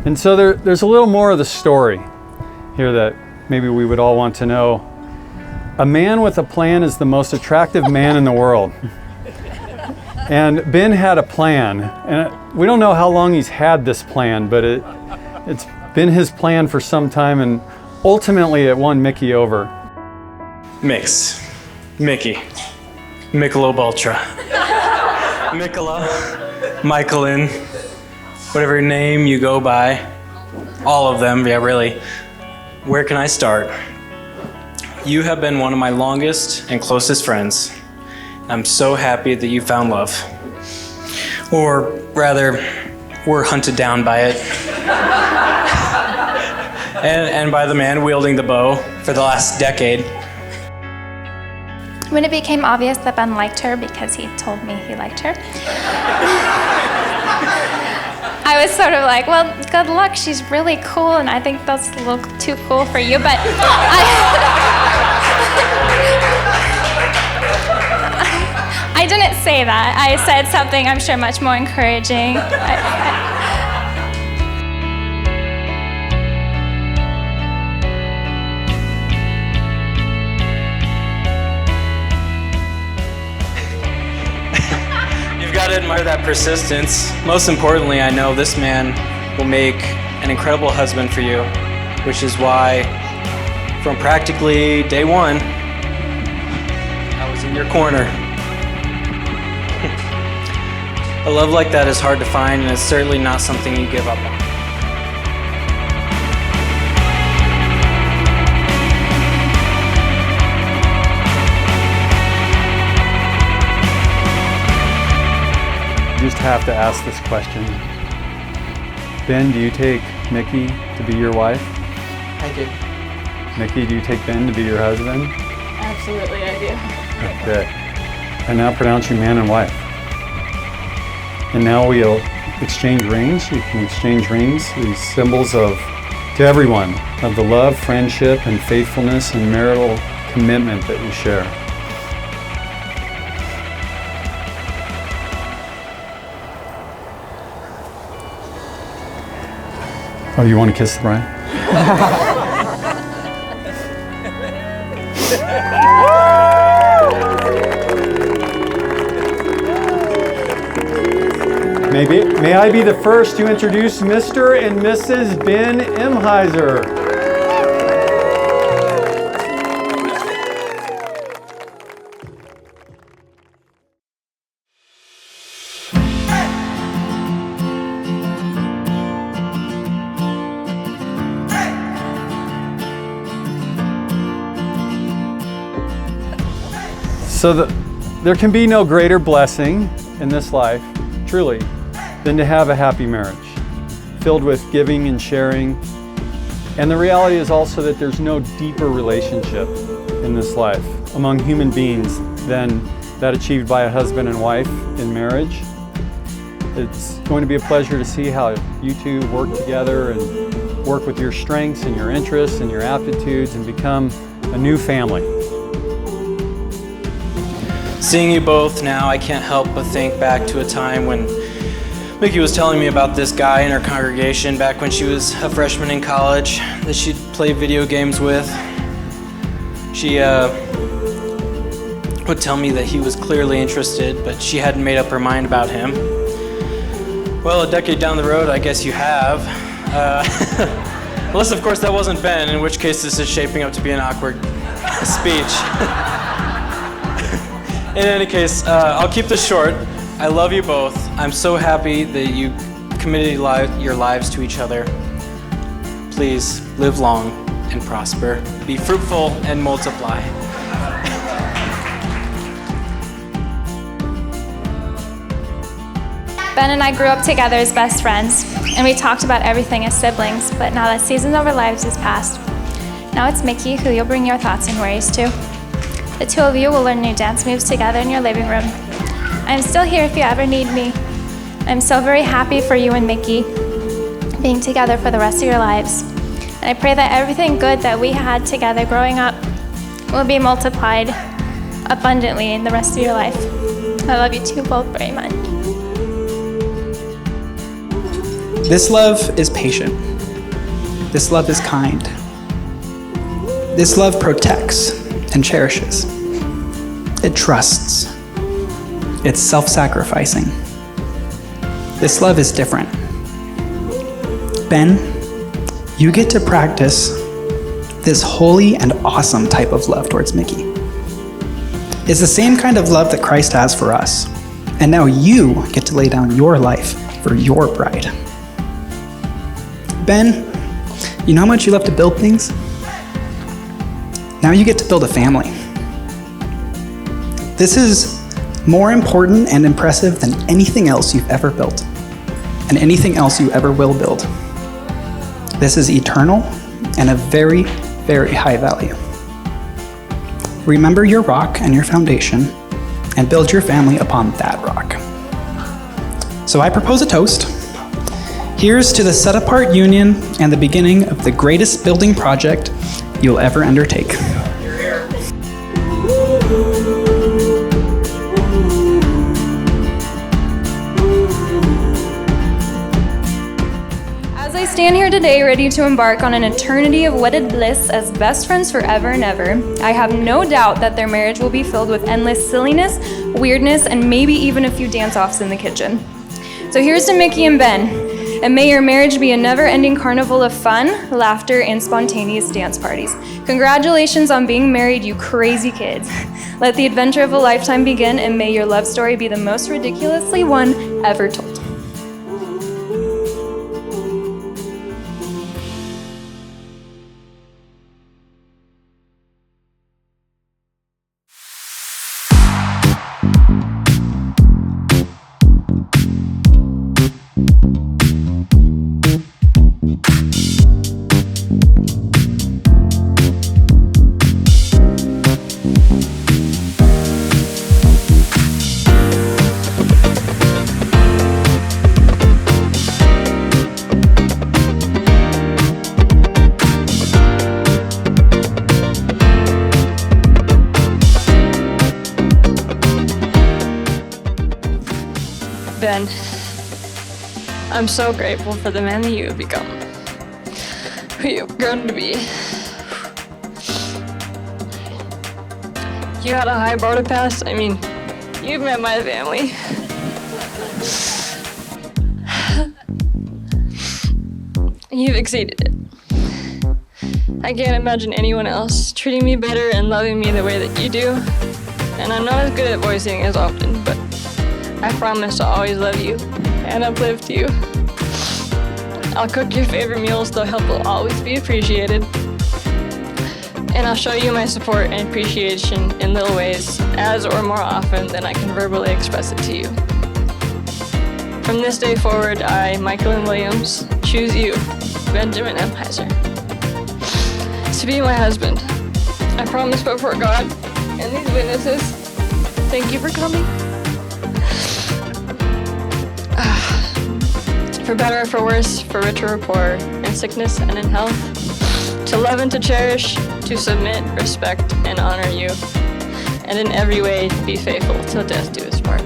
And so there's a little more of the story here that maybe we would all want to know. A man with a plan is the most attractive man in the world. And Ben had a plan, and we don't know how long he's had this plan, but it's been his plan for some time, and ultimately it won Micki over. Mix. Micki. Michelob Ultra. Mikola. Michaelin. Whatever name you go by. All of them, yeah, really. Where can I start? You have been one of my longest and closest friends. I'm so happy that you found love. Or rather, were hunted down by it. and by the man wielding the bow for the last decade. When it became obvious that Ben liked her because he told me he liked her, I was sort of like, well, good luck, she's really cool, and I think that's a little too cool for you, but I didn't say that. I said something I'm sure much more encouraging. You've got to admire that persistence. Most importantly, I know this man will make an incredible husband for you, which is why from practically day one, I was in your corner. A love like that is hard to find, and it's certainly not something you give up on. You just have to ask this question. Ben, do you take Micki to be your wife? I do. Micki, do you take Ben to be your husband? Absolutely, I do. Okay. I now pronounce you man and wife. And now we'll exchange rings. You can exchange rings, these symbols to everyone, of the love, friendship, and faithfulness and marital commitment that you share. Oh, you want to kiss the bride? May I be the first to introduce Mr. and Mrs. Ben Imheiser. So there can be no greater blessing in this life, truly, than to have a happy marriage, filled with giving and sharing. And the reality is also that there's no deeper relationship in this life among human beings than that achieved by a husband and wife in marriage. It's going to be a pleasure to see how you two work together and work with your strengths and your interests and your aptitudes and become a new family. Seeing you both now, I can't help but think back to a time when Micki was telling me about this guy in her congregation back when she was a freshman in college that she'd play video games with. She would tell me that he was clearly interested, but she hadn't made up her mind about him. Well, a decade down the road, I guess you have. Unless, of course, that wasn't Ben, in which case this is shaping up to be an awkward speech. In any case, I'll keep this short. I love you both. I'm so happy that you committed your lives to each other. Please live long and prosper. Be fruitful and multiply. Ben and I grew up together as best friends, and we talked about everything as siblings, but now that season of our lives is past. Now it's Micki who you'll bring your thoughts and worries to. The two of you will learn new dance moves together in your living room. I'm still here if you ever need me. I'm so very happy for you and Micki being together for the rest of your lives. And I pray that everything good that we had together growing up will be multiplied abundantly in the rest of your life. I love you two both very much. This love is patient. This love is kind. This love protects and cherishes. It trusts. It's self-sacrificing. This love is different. Ben, you get to practice this holy and awesome type of love towards Micki. It's the same kind of love that Christ has for us. And now you get to lay down your life for your bride. Ben, you know how much you love to build things? Now you get to build a family. This is more important and impressive than anything else you've ever built, and anything else you ever will build. This is eternal and of very, very high value. Remember your rock and your foundation, and build your family upon that rock. So I propose a toast. Here's to the set-apart union and the beginning of the greatest building project you'll ever undertake. As I stand here today ready to embark on an eternity of wedded bliss as best friends forever and ever, I have no doubt that their marriage will be filled with endless silliness, weirdness, and maybe even a few dance-offs in the kitchen. So here's to Micki and Ben, and may your marriage be a never-ending carnival of fun, laughter, and spontaneous dance parties. Congratulations on being married, you crazy kids. Let the adventure of a lifetime begin, and may your love story be the most ridiculously one ever told. Ben, I'm so grateful for the man that you have become, who you've grown to be. You had a high bar to pass. I mean, you've met my family. You've exceeded it. I can't imagine anyone else treating me better and loving me the way that you do. And I'm not as good at voicing as often, but I promise to always love you and uplift you. I'll cook your favorite meals, though help will always be appreciated. And I'll show you my support and appreciation in little ways, as or more often than I can verbally express it to you. From this day forward, I, Michael Williams, choose you, Benjamin M. Heiser, to be my husband. I promise before God and these witnesses, thank you for coming. For better or for worse, for richer or poorer, in sickness and in health, to love and to cherish, to submit, respect, and honor you, and in every way be faithful till death do us part.